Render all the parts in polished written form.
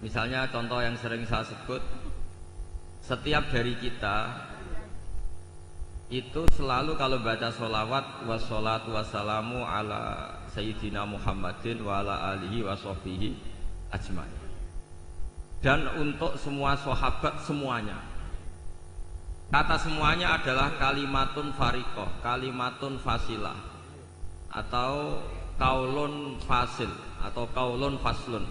Misalnya contoh yang sering saya sebut, setiap dari kita itu selalu kalau baca sholawat wassalatu wassalamu ala sayyidina Muhammadin wa ala alihi wa sahbihi ajmain. Dan untuk semua sahabat semuanya. Kata semuanya adalah kalimatun fariqah, kalimatun fasilah, atau kaulun fasil, atau kaulun faslun.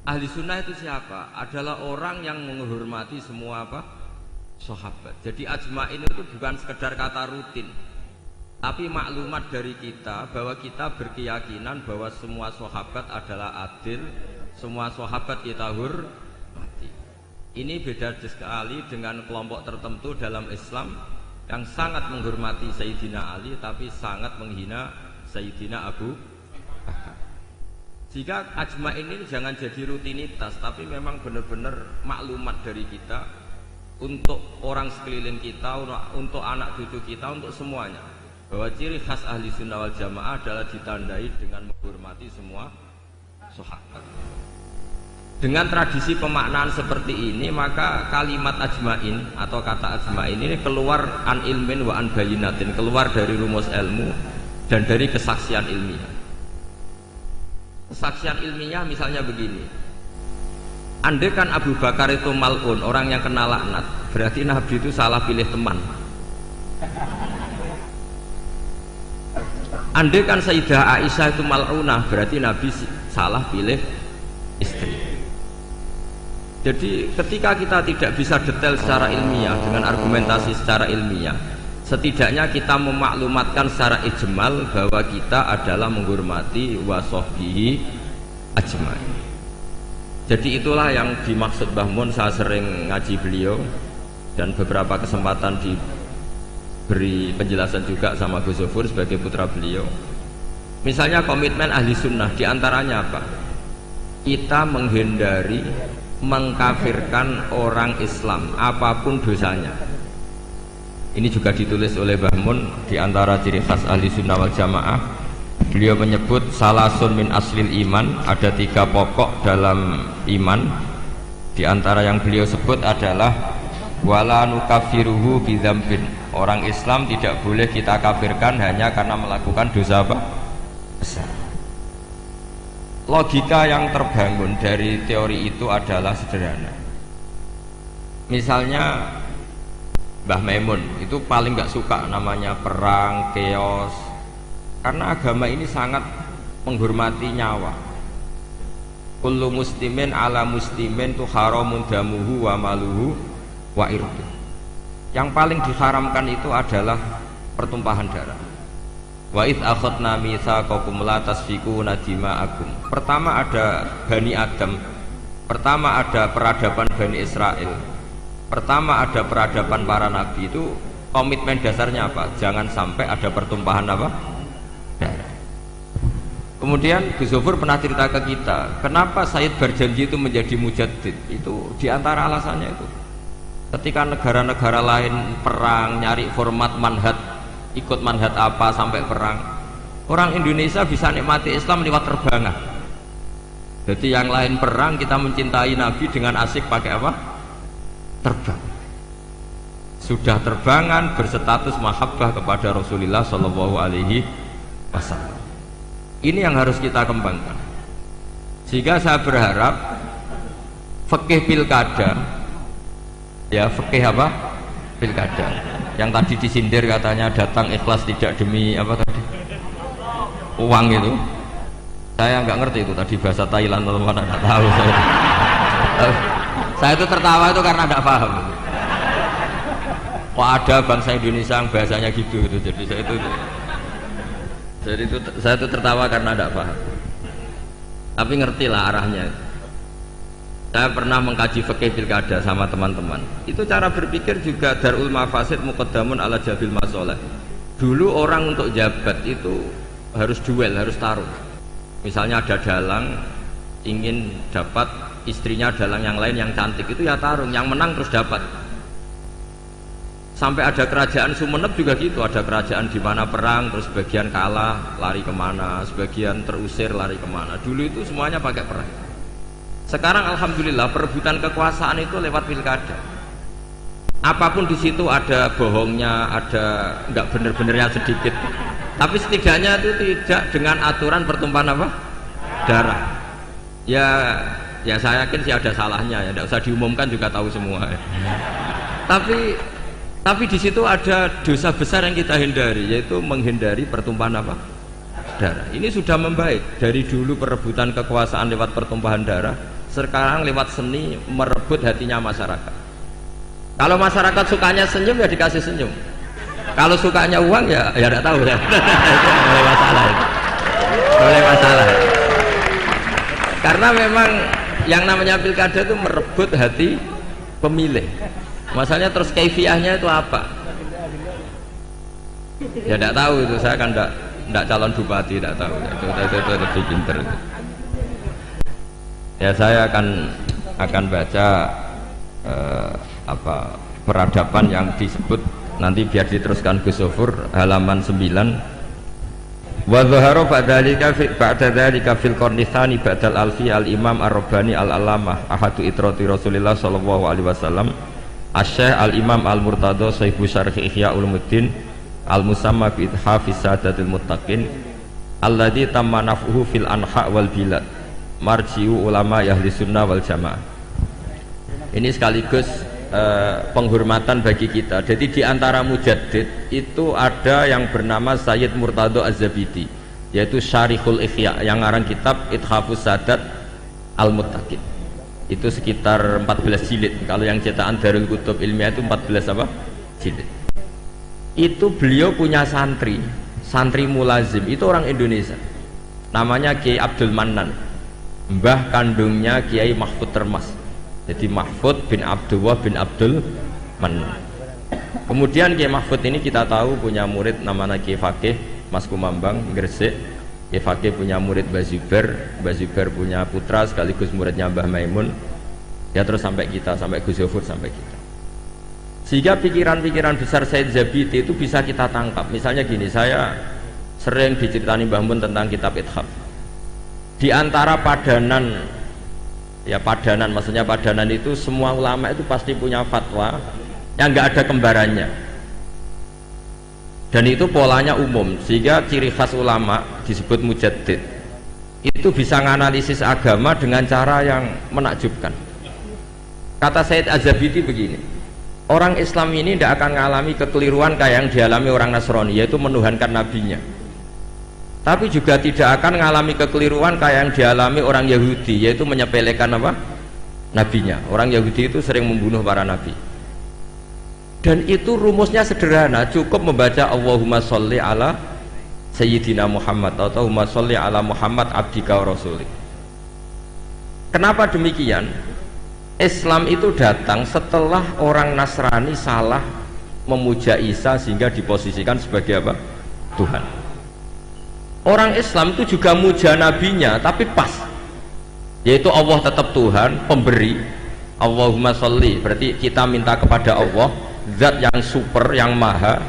Ahli sunnah itu siapa? Adalah orang yang menghormati semua apa? Sahabat. Jadi ajmain itu bukan sekedar kata rutin, tapi maklumat dari kita bahwa kita berkeyakinan bahwa semua sahabat adalah adil, semua sahabat kita hormati. Ini beda sekali dengan kelompok tertentu dalam Islam yang sangat menghormati Sayyidina Ali tapi sangat menghina Sayyidina Abu Bakar. Jika ajmain ini jangan jadi rutinitas, tapi memang benar-benar maklumat dari kita untuk orang sekeliling kita, untuk anak cucu kita, untuk semuanya, bahwa ciri khas ahli sunnah wal jamaah adalah ditandai dengan menghormati semua sahabat. Dengan tradisi pemaknaan seperti ini, maka kalimat ajmain atau kata ajmain ini keluar an ilmin wa an bayinatin, keluar dari rumus ilmu dan dari kesaksian ilmiah. Kesaksian ilmiah misalnya begini, andai kan Abu Bakar itu mal'un, orang yang kena laknat, berarti Nabi itu salah pilih teman. Andai kan Sayyidah Aisyah itu mal'unah, berarti Nabi salah pilih istri. Jadi ketika kita tidak bisa detail secara ilmiah dengan argumentasi secara ilmiah, setidaknya kita memaklumatkan secara ijmal bahwa kita adalah menghormati wasahbihi ajmain. Jadi itulah yang dimaksud Mbah Mun. Saya sering ngaji beliau dan beberapa kesempatan diberi penjelasan juga sama Gus Zufur sebagai putra beliau. Misalnya komitmen ahli sunnah diantaranya apa? Kita menghindari mengkafirkan orang Islam apapun dosanya. Ini juga ditulis oleh Mbah Mun di antara ciri khas ahli sunnah wal jamaah. Beliau menyebut salasun min aslil iman, ada 3 pokok dalam iman. Di antara yang beliau sebut adalah wala nukafiruhu bidzambin. Orang Islam tidak boleh kita kafirkan hanya karena melakukan dosa apa? Besar. Logika yang terbangun dari teori itu adalah sederhana. Misalnya Mbah Maimun itu paling gak suka namanya perang, chaos, karena agama ini sangat menghormati nyawa. Kullu muslimin ala muslimin tu haramun damuhu wa maluhu wa irdu. Yang paling diharamkan itu adalah pertumpahan darah. Wa id akhadna mitsaqakum la tasfikuna dima'akum. Pertama ada Bani Adam, pertama ada peradaban Bani Israel, pertama ada peradaban para nabi. Itu komitmen dasarnya apa? Jangan sampai ada pertumpahan apa? Darah. Kemudian Gus Zufur pernah cerita ke kita, kenapa Said Barjanji itu menjadi mujaddid? Itu diantara alasannya itu, ketika negara-negara lain perang nyari format manhaj, ikut manhaj apa sampai perang, orang Indonesia bisa nikmati Islam lewat terbangan. Jadi yang lain perang, kita mencintai Nabi dengan asik pakai apa? Terbang. Sudah terbangan berstatus mahabbah kepada Rasulullah Shallallahu Alaihi Wasallam. Ini yang harus kita kembangkan. Sehingga saya berharap fikih pilkada, ya fikih apa? Pilkada. Yang tadi disindir katanya datang ikhlas tidak demi apa tadi? Uang itu. Saya nggak ngerti itu tadi bahasa Thailand atau mana, nggak tahu saya. Saya itu tertawa itu karena tidak paham. Kok ada bangsa Indonesia yang bahasanya gitu, jadi saya itu tertawa karena tidak paham. Tapi ngerti lah arahnya. Saya pernah mengkaji fikih pilkada sama teman-teman. Itu cara berpikir juga darul mafasid muqaddamun ala jabil masoleh. Dulu orang untuk jabat itu harus duel, harus taruh. Misalnya ada dalang ingin dapat istrinya dalang yang lain yang cantik, itu ya tarung, yang menang terus dapat. Sampai ada kerajaan Sumeneb juga gitu, ada kerajaan di mana perang terus sebagian kalah lari kemana, sebagian terusir lari kemana. Dulu itu semuanya pakai perang. Sekarang alhamdulillah perebutan kekuasaan itu lewat pilkada. Apapun di situ ada bohongnya, ada nggak bener-benernya sedikit. Tapi setidaknya itu tidak dengan aturan pertumpahan apa? Darah. Ya saya yakin sih ada salahnya ya, tidak usah diumumkan juga tahu semua. Tapi di situ ada dosa besar yang kita hindari, yaitu menghindari pertumpahan apa? Darah. Ini sudah membaik dari dulu perebutan kekuasaan lewat pertumpahan darah, sekarang lewat seni merebut hatinya masyarakat. Kalau masyarakat sukanya senyum ya dikasih senyum. Kalau sukanya uang ya tidak tahu ya. Itu mulai masalah. Mulai masalah. Karena memang yang namanya pilkada itu merebut hati pemilih. Masalahnya terus kaifiahnya itu apa? Ya tidak tahu itu, saya kan tidak calon bupati, tidak tahu. Itu lebih pinter. Ya saya akan baca peradaban yang disebut nanti biar diteruskan Gus Sofur halaman 9. Wa dhahara ba'da dzalika fil qarni tsani ba'dal alfi al imam ar-rabbani al-allamah ahadu itrati Rasulillah sallallahu alaihi wasallam asy-syekh al-imam al-murtada sahibu syarh ihya ulumuddin al-musamma bi hafiz sadatil muttaqin alladzi tamma naf'uhu fil anha wal bilad marji'u ulama ahli sunnah wal jamaah. Ini sekaligus penghormatan bagi kita. Jadi di antara mujaddid itu ada yang bernama Sayyid Murtado Az-Zabidi, yaitu Syarihul Ihya, yang ngarang kitab Ithafus Sadat Al-Muttaqin. Itu sekitar 14 jilid. Kalau yang cetakan Darul Kutub Ilmiah itu 14 apa? Jilid. Itu beliau punya santri mulazim, itu orang Indonesia. Namanya Kiai Abdul Mannan. Mbah kandungnya Kiai Mahfud Termas. Jadi Mahfud bin Abdullah bin Abdul Mannan. Kemudian Kiai Mahfud ini kita tahu punya murid namanya Kiai Fakih Mas Kumambang Gresik. Kiai Fakih punya murid Mbah Zubair punya putra sekaligus muridnya Mbah Maimun. Ya terus sampai kita, sampai Gus Yofur, sampai kita. Sehingga pikiran-pikiran besar Said Zabidi itu bisa kita tangkap. Misalnya gini, saya sering diceritani Mbah Mun tentang kitab Ithaf. Di antara padanan, maksudnya padanan itu semua ulama itu pasti punya fatwa yang nggak ada kembarannya, dan itu polanya umum, sehingga ciri khas ulama disebut mujaddid itu bisa menganalisis agama dengan cara yang menakjubkan. Kata Said Az-Zabidi begini, orang Islam ini tidak akan mengalami kekeliruan kayak yang dialami orang Nasrani, yaitu menuhankan nabinya. Tapi juga tidak akan mengalami kekeliruan kayak yang dialami orang Yahudi, yaitu menyepelekan apa? Nabinya. Orang Yahudi itu sering membunuh para nabi. Dan itu rumusnya sederhana, cukup membaca Allahumma sholli ala Sayyidina Muhammad atau Allahumma sholli ala Muhammad abdika wa rasulik. Kenapa demikian? Islam itu datang setelah orang Nasrani salah memuja Isa sehingga diposisikan sebagai apa? Tuhan. Orang Islam itu juga muja nabinya tapi pas, yaitu Allah tetap Tuhan pemberi. Allahumma sholli berarti kita minta kepada Allah, zat yang super, yang maha,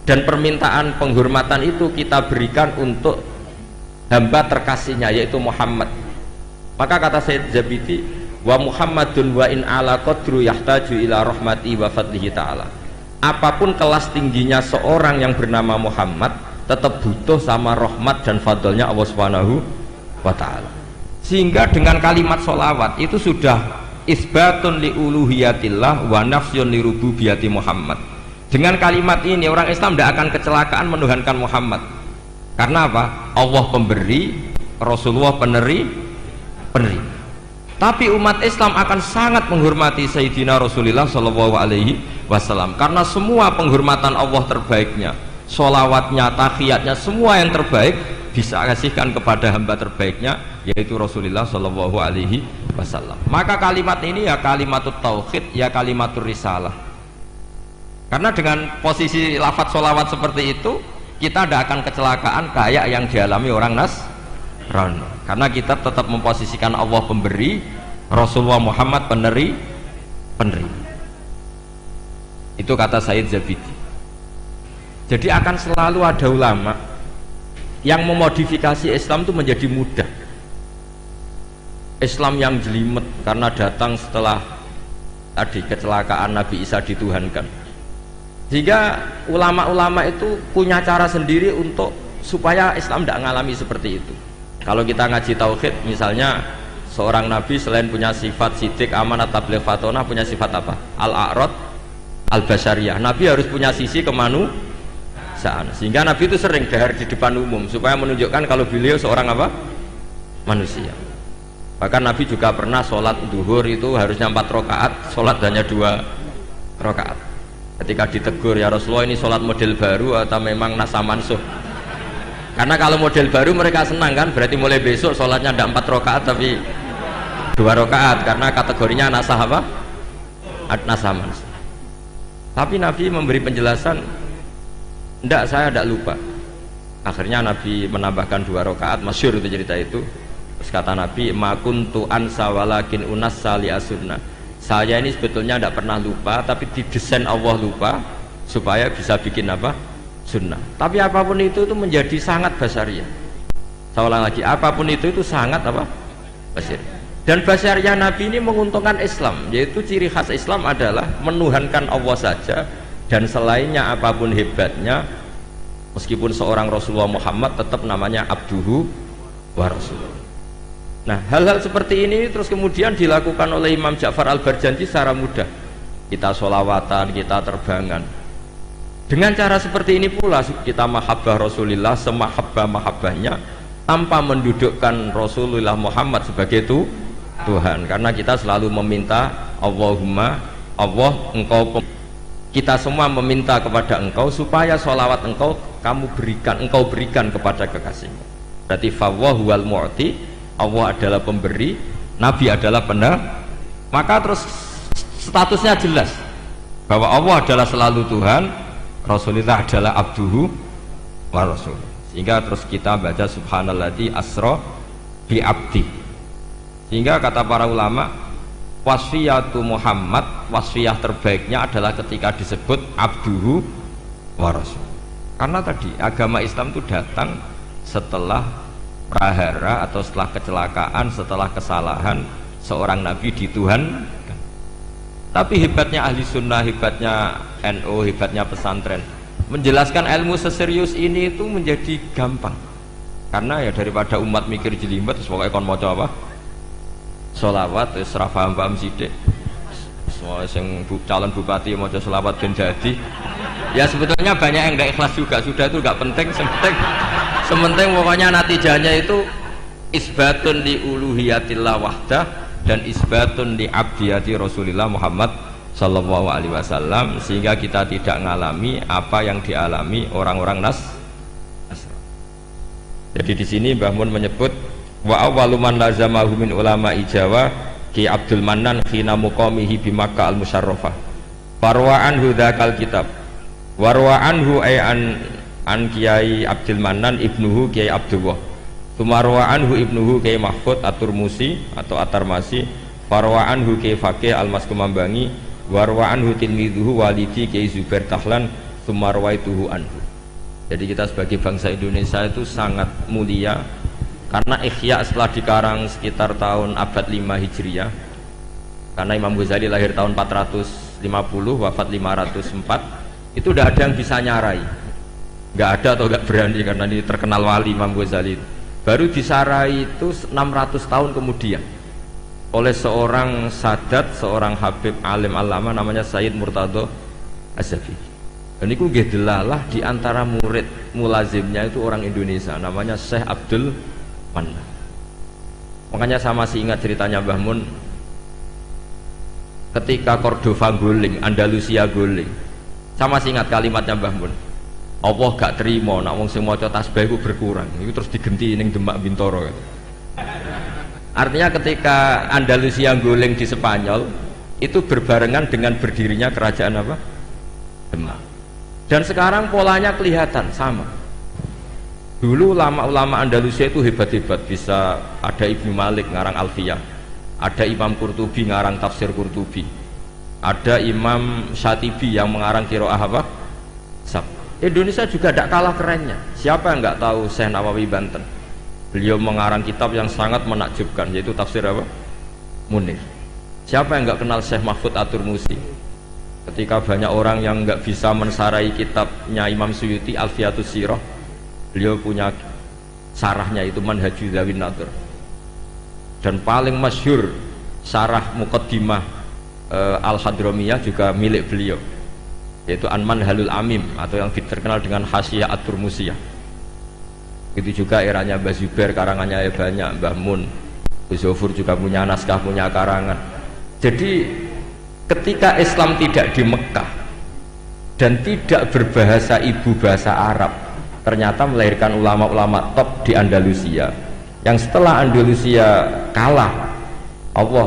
dan permintaan penghormatan itu kita berikan untuk hamba terkasihnya yaitu Muhammad. Maka kata Sayyid Zabidi, wa Muhammadun wa in ala qadru yahtaju ila rahmati wa fadlihi ta'ala. Apapun kelas tingginya seorang yang bernama Muhammad, tetap butuh sama rahmat dan fadlnya Allah Subhanahu wa ta'ala. Sehingga dengan kalimat sholawat itu sudah isbatun li uluhiyatillah wa nafsyun li rububiyati Muhammad. Dengan kalimat ini orang Islam tidak akan kecelakaan menuhankan Muhammad. Karena apa? Allah pemberi, Rasulullah peneri. Tapi umat Islam akan sangat menghormati Sayyidina Rasulullah Shallallahu Alaihi Wasallam, karena semua penghormatan Allah terbaiknya, sholawatnya, tahiyatnya, semua yang terbaik bisa kasihkan kepada hamba terbaiknya yaitu Rasulullah Shallallahu Alaihi Wasallam. Maka kalimat ini ya kalimatut tauhid, ya kalimatur risalah. Karena dengan posisi lafadz sholawat seperti itu, kita tidak akan kecelakaan kayak yang dialami orang Nasrani. Karena kita tetap memposisikan Allah pemberi, Rasulullah Muhammad peneri. Itu kata Sayyid Zabidi. Jadi akan selalu ada ulama yang memodifikasi Islam itu menjadi mudah. Islam yang jelimet karena datang setelah tadi kecelakaan Nabi Isa dituhankan. Sehingga ulama-ulama itu punya cara sendiri untuk supaya Islam tidak mengalami seperti itu. Kalau kita ngaji tauhid, misalnya seorang nabi selain punya sifat sidik, amanat, tabligh, fatonah, punya sifat apa? Al-a'rad, al-basyariyah. Nabi harus punya sisi kemanusiaan. Sehingga nabi itu sering dahar di depan umum supaya menunjukkan kalau beliau seorang apa? Manusia. Bahkan nabi juga pernah sholat duhur itu harusnya 4 rakaat, sholat hanya 2 rakaat. Ketika ditegur, ya Rasulullah ini sholat model baru atau memang nasa mansuh? Karena kalau model baru mereka senang kan, berarti mulai besok sholatnya ada 4 rakaat tapi 2 rakaat karena kategorinya nasah apa? Nasa mansuh. Tapi Nabi memberi penjelasan, enggak, saya tidak lupa. Akhirnya Nabi menambahkan 2 rakaat, masyhur itu cerita itu. Terus kata Nabi, ma kuntu ansa walakin unassa li asunna. Saya ini sebetulnya tidak pernah lupa, tapi didesain Allah lupa supaya bisa bikin apa? Sunnah. Tapi apapun itu menjadi sangat basyariah. Saya ulang lagi, apapun itu sangat apa? Basyariah. Dan basyariah Nabi ini menguntungkan Islam, yaitu ciri khas Islam adalah menuhankan Allah saja, dan selainnya apapun hebatnya, meskipun seorang Rasulullah Muhammad tetap namanya abduhu wa rasuluh. Nah, hal-hal seperti ini terus kemudian dilakukan oleh Imam Ja'far Al-Barjanji secara mudah. Kita sholawatan, kita terbangan. Dengan cara seperti ini pula kita mahabbah Rasulullah semahabbah-mahabbahnya tanpa mendudukkan Rasulullah Muhammad sebagai Tuhan. Karena kita selalu meminta Allahumma, Allah, engkau, kita semua meminta kepada engkau supaya sholawat engkau engkau berikan kepada kekasihmu. Berarti fawwahu wal mu'ti, Allah adalah pemberi, Nabi adalah penerima. Maka terus statusnya jelas bahwa Allah adalah selalu Tuhan, Rasulullah adalah abduhu wa rasul. Sehingga terus kita baca subhanalladzi asra bi abdi. Sehingga kata para ulama, wasfiyatu Muhammad, wasfiyah terbaiknya adalah ketika disebut abduhu wa rasul. Karena tadi agama Islam itu datang setelah prahara atau setelah kecelakaan, setelah kesalahan seorang nabi di Tuhan. Tapi hebatnya ahli sunnah, hebatnya NU, hebatnya pesantren, menjelaskan ilmu seserius ini itu menjadi gampang. Karena ya daripada umat mikir jelimet, pokoknya kon maca apa? Sholawat, wis ra paham-paham sithik. Semua yang calon bupati maca sholawat ben jadi. Ya sebetulnya banyak yang tidak ikhlas juga, sudah itu nggak penting, sementing pokoknya natijahnya itu isbatun li uluhiyatillah wahdah dan isbatun li abdiyati Rasulullah Muhammad sallallahu alaihi wasallam, sehingga kita tidak mengalami apa yang dialami orang-orang Nasrani. Jadi di sini Mbah Mun menyebut wa awwalu man lazamahu min ulama Jawa Ki Abdul Mannan khina muqamihi bi Makkah al-Musyarrafah. Farwa anhu dzakal kitab. Warwa anhu ay an Kiai Abdul Mannan ibnuhu Kiai Abdullah. Tumarwa anhu ibnuhu Kiai Mahfud At-Turmusi atau At-Tarmasi. Farwa anhu Kiai Faqih Al-Maskumambangi. Warwa anhu tilmidhuhu walidi Kiai Zubair Tahlan. Tumarwaituhu anhu. Jadi kita sebagai bangsa Indonesia itu sangat mulia karena Ihya setelah dikarang sekitar tahun abad 5 Hijriah. Karena Imam Ghazali lahir tahun 450, wafat 504. Itu udah ada yang bisa nyarai, nggak ada atau nggak berani karena ini terkenal wali Imam Ghazali. Baru disarai itu 600 tahun kemudian oleh seorang sadat, seorang habib alim alama namanya Sayyid Murtado Az-Zafi. Dan itu gedelalah di antara murid mulazimnya itu orang Indonesia namanya Syekh Abdul Mannan. Makanya saya masih ingat ceritanya Mbah Mun ketika Cordova guling, Andalusia guling. Saya masih ingat kalimatnya Mbah Mun, Allah gak terima nak wong sing maca tasbih iku berkurang. Itu terus digenti ning Demak Bintoro. Artinya ketika Andalusia guling di Spanyol itu berbarengan dengan berdirinya kerajaan apa? Demak. Dan sekarang polanya kelihatan sama. Dulu ulama-ulama Andalusia itu hebat-hebat, bisa ada Ibnu Malik ngarang Alfiyah, ada Imam Qurtubi ngarang tafsir Qurtubi, ada Imam Syatibi yang mengarang qiraah apa? Sab. Indonesia juga tidak kalah kerennya. Siapa yang nggak tahu Syekh Nawawi Banten? Beliau mengarang kitab yang sangat menakjubkan, yaitu tafsir apa? Munir. Siapa yang nggak kenal Syekh Mahfud At-Turmusi? Ketika banyak orang yang nggak bisa mensarai kitabnya Imam Suyuti Alfiatus Sirah, beliau punya sarahnya itu Manhajul Zawin Nadur. Dan paling masyhur sarah Muqaddimah Al-Hadramiyah juga milik beliau, yaitu An-Manhalul Amim atau yang terkenal dengan Hasyiah At-Turmusiyah. Itu juga eranya Mbah Zubair, karangannya banyak, Mbah Mun, Gus Zofur juga punya naskah, punya karangan. Jadi ketika Islam tidak di Mekah dan tidak berbahasa ibu bahasa Arab, ternyata melahirkan ulama-ulama top di Andalusia, yang setelah Andalusia kalah, Allah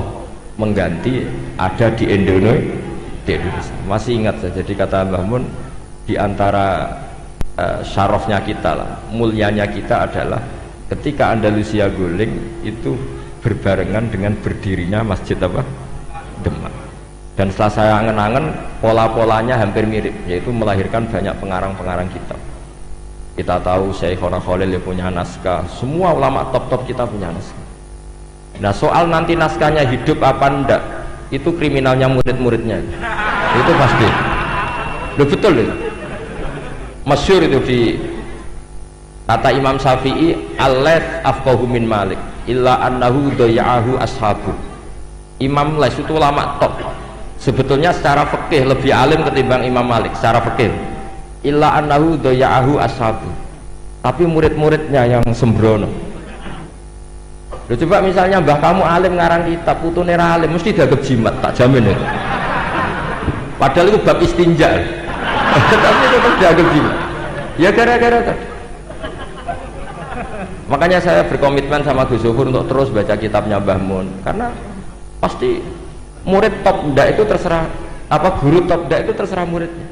mengganti ada di Indonesia. Masih ingat saya, jadi kata Mbah Mun, di antara syarafnya kita lah, mulianya kita adalah ketika Andalusia guling itu berbarengan dengan berdirinya Masjid apa? Demak. Dan setelah saya angen-angen, pola-polanya hampir mirip, yaitu melahirkan banyak pengarang-pengarang kitab. Kita tahu Syekhona Khalil punya naskah, semua ulama top-top kita punya naskah. Nah, soal nanti naskahnya hidup apa enggak, itu kriminalnya murid-muridnya. Itu pasti. Loh, betul itu. Masyhur itu di kata Imam Syafi'i, al-Laits afqahu min Malik illa annahu daya'ahu ashabu. Imam Laits itu ulama top, sebetulnya secara fikih lebih alim ketimbang Imam Malik secara fikih, illa annahu daya'ahu ashabu, tapi murid-muridnya yang sembrono. Loh, coba misalnya mbah kamu alim ngarang kitab, putune ra alim mesti dianggap jimat, tak jamin itu. Padahal itu bab istinja. Tapi itu terjaga gini ya, gara-gara tadi. Makanya saya berkomitmen sama Gus Zofur untuk terus baca kitabnya Mbah Mun, karena pasti murid top ndak itu terserah apa, guru top ndak itu terserah muridnya.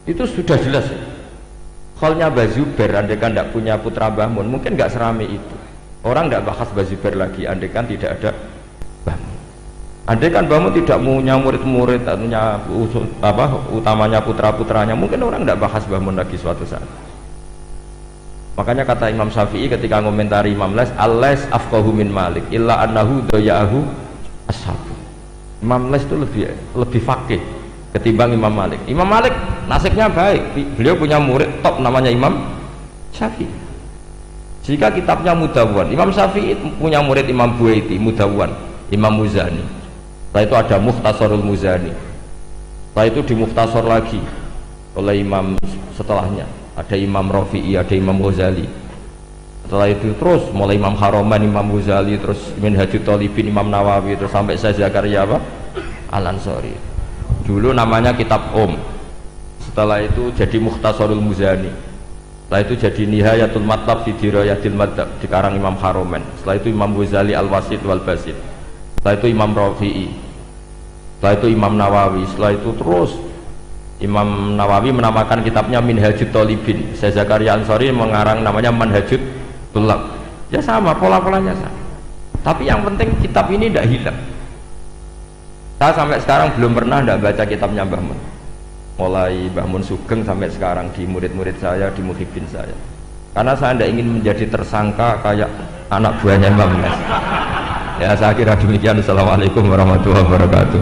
Itu sudah jelas ya. Khalnya Mbah Zubair, andaikan ndak punya putra Mbah Mun, mungkin nggak serame itu. Orang ndak bahas Mbah Zubair lagi andaikan tidak ada Mbah Mun. Andai kan Mbah tidak punya murid-murid, punya utamanya putra-putranya, mungkin orang tidak bahas Mbah Mun lagi suatu saat. Makanya kata Imam Syafi'i ketika komentari Imam Laits, al-Laits afqahu min Malik illa annahu daya'ahu ashabu. Imam Laits itu lebih faqih ketimbang Imam Malik. Imam Malik nasibnya baik, beliau punya murid top namanya Imam Syafi'i. Jika kitabnya Mudawwan, Imam Syafi'i punya murid Imam Buaiti, Mudawwan, Imam Muzani. Setelah itu ada Mukhtasarul Muzani. Setelah itu di Mukhtasar lagi oleh imam setelahnya, ada Imam Rafi'i, ada Imam Ghazali. Setelah itu terus mulai Imam Haroman, Imam Ghazali, terus Minhajut Thalibin, Imam Nawawi, terus sampai saya Zakaria apa? Al-Ansari. Dulu namanya kitab setelah itu jadi Mukhtasarul Muzani. Setelah itu jadi Nihayatul Matlab fi Dirayatil Madhab, dikarang Imam Haroman. Setelah itu Imam Ghazali Al-Wasit wal Basit. Setelah itu Imam Rafi'i, setelah itu Imam Nawawi, setelah itu terus Imam Nawawi menamakan kitabnya Minhajut Thalibin. Saya Zakaria Ansari mengarang namanya Manhajut Tulab. Ya sama, pola-polanya sama. Tapi yang penting kitab ini tidak hilang. Saya sampai sekarang belum pernah tidak baca kitabnya Mbah Mun. Mulai Mbah Mun Sugeng sampai sekarang di murid-murid saya, di muhibin saya. Karena saya tidak ingin menjadi tersangka kayak anak buahnya Imam Laits. Ya, saya kira demikian. Assalamualaikum warahmatullahi wabarakatuh.